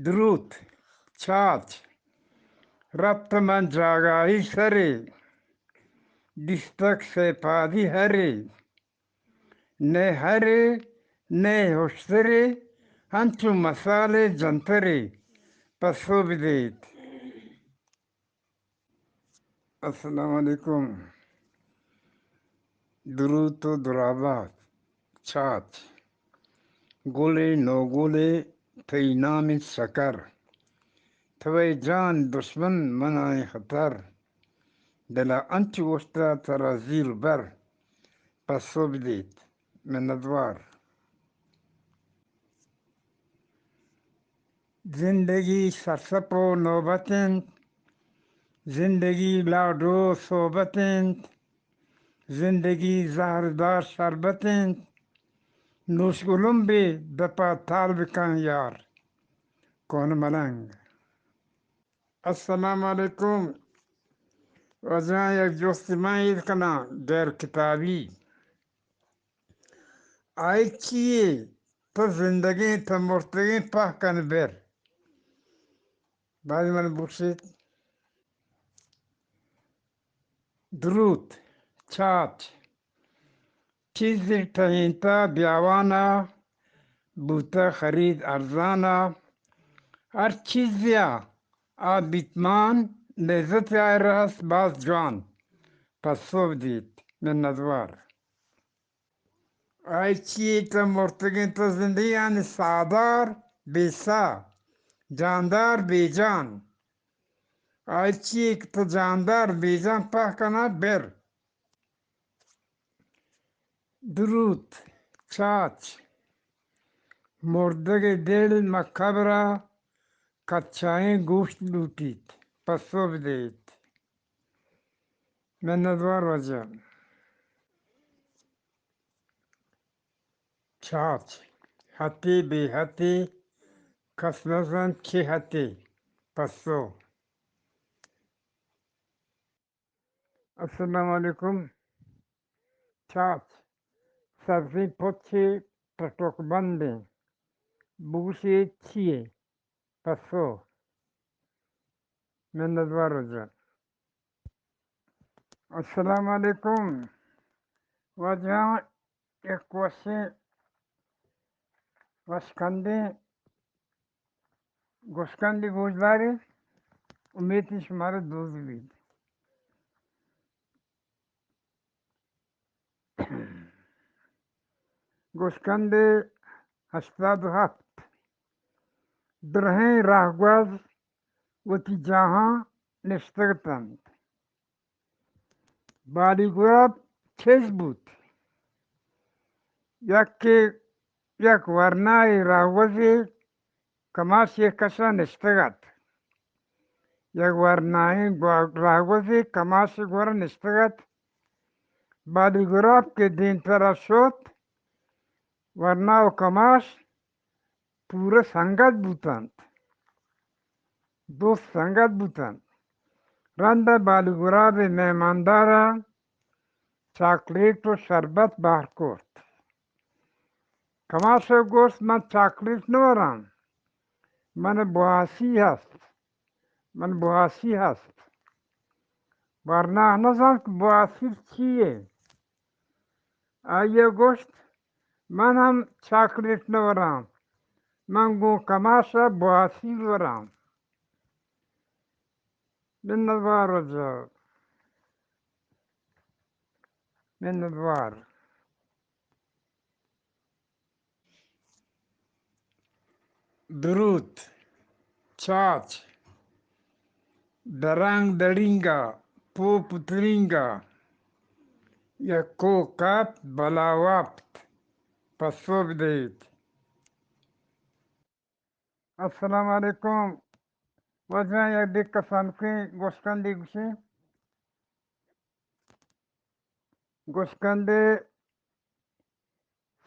درود چاچ ربط من جاگاهی سری دیستک سپادی هری نه هری نه هشتری هنچو مسال جنتری پسو بدید. السلام علیکم. درود و درآباد چاچ گولی نوگولی تی نام سکر توی جان دشمن منای خطر دلا انچو وشتا ترازیل بر پسو بدید من ادوار. زندگی سرسپ و نوبتند، زندگی لاڈو صحبتند، زندگی زهردار شربتند، نوشگلم بی دپا تال بکن یار کون ملنگ. السلام علیکم. وجہ یک جوست میں کنا غیر کتابی آئی چیئے تو زندگی تو مرتگی پاہ کن بیر بعد من بخشید. درود چاچ چیزی تهینتا بیاوانا بوتا خرید ارزانا هر چیزیا آبیتمان لذت راست باز جان پس صبح دید من ندوار. آی چی تا مرتگین تا زندگی یعنی سادار بیسا جاندار بیجان. آی چی تا جاندار بیجان پاه کنا بر. درود چاچ مردگ دل مکبرا کچائیں گوشت لوٹید پس صبح دید من ندوار وجہ. چاچ حتی بی حتی کس نزن کی حتی پسو. السلام علیکم. چاچ سبزی پچی پٹوک بندی بوشی چیه پسو من ندوار وجہ. السلام علیکم. وجہ ایک وشی وشکندی گوشکندی گوشداری امیدی شماره دوز بید. گوشکندی 87 درهی راهگوز و تی جاها نشتگتند. بالی گراب چیز بود یک ورنای راهگوزی کماش یک کشا نشتگت. یک ورنای راهگوزی کماش گورا نشتگت. بالی گراب که دین طرف شد ورنا و کماش پورا سنگت بودند. دوست سنگت بودند. رند بالی گراب مهماندارا چاکلیت و شربت بار کرد. کماش گوشت من چاکلیت نورم من بواسی هست ورنه نزن که بواسی چیه. آیه گوشت من هم چاکلیت نورم من گو کماش بواسی ورم من ندوار وجه من ندوار. درود چاچ درنگ درینگا پو پترینگا یکو کپ بلاوابت پسو بدهید. السلام علیکم. وجه یک دیگ کسانکی گوشکندی گوشی گوشکندی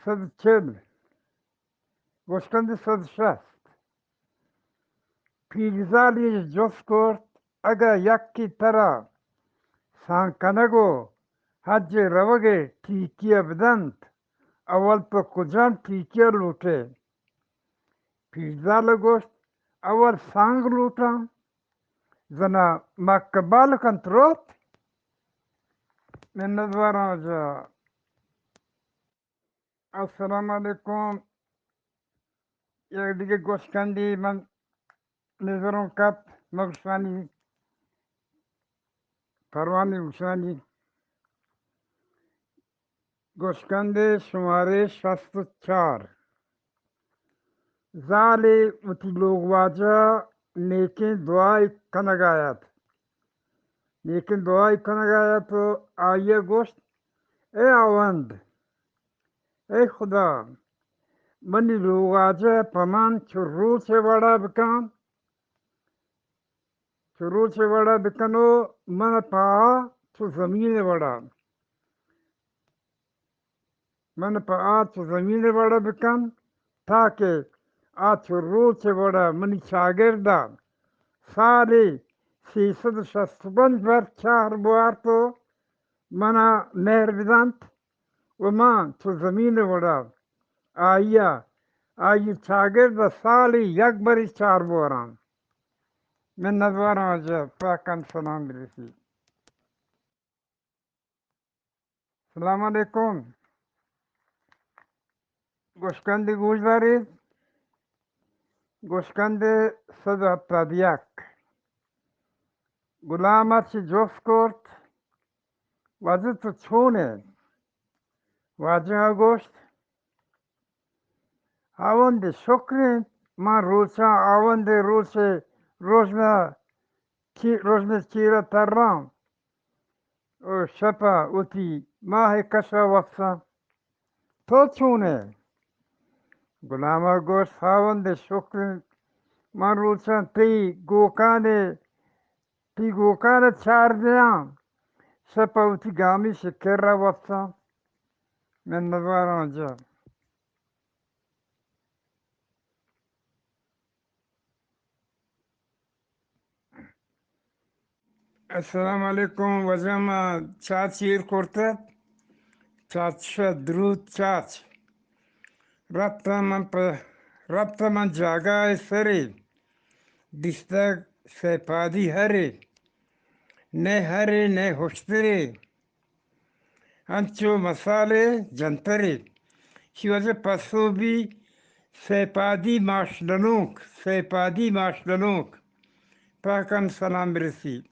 140 گوشکندی 160 پیرزالی جز کرد اگر یکی ترا سانکنگو حج روگه تیکیه بدند اول پا کجان تیکیه لوٹه. پیرزال گوشت أول سانغ لوتا زنا مكبال كنتروت من نظر جا. السلام عليكم. يديك goskandi من نظرون كاب مغشاني پروانی گوشانی گوشکند شماره 64 زالی مطلوق واجه نیکن دعای کنگایت نیکن دعای کنگایت تو آیه گوشت ای آوند ای خدا منی لوگاجه پمان چرو سے بڑا بکن چرو سے بڑا بکنو من پا تو زمین بڑا من پا تو زمین بڑا بکن تاکہ آ چرو سے بڑا منی شاگردان سالی 365 بر شهر بوار تو منا مهر بدند و من تو زمین وڑا آئی شاگرد سالی یک بری 4 بوران من ندوارم آجا پاکن سلام برسی. سلام علیکم. گوشکند گوش دارید؟ گوشکند 171 غلامت چی جفت کرد واجه تو چونه واجه گوشت آوند شکر من روچا آوند روشم چیره ترام و شپا اوتی ماه کشا وقتا تو چونه غلام گوشت آوند شکر من روچا تی گوکان چار دیان شپا اوتی گامی شکر را وقتا من ندوارم جا. السلام علیکم. وزما چاچ شیر کرده چاچ درود چاچ ربط من جاگای سری دیستگ سپادی هری نه هشتری انچو مساله جنتری شیوزه پسو بی سپادی ماشلنوک پاکن سلام برسی.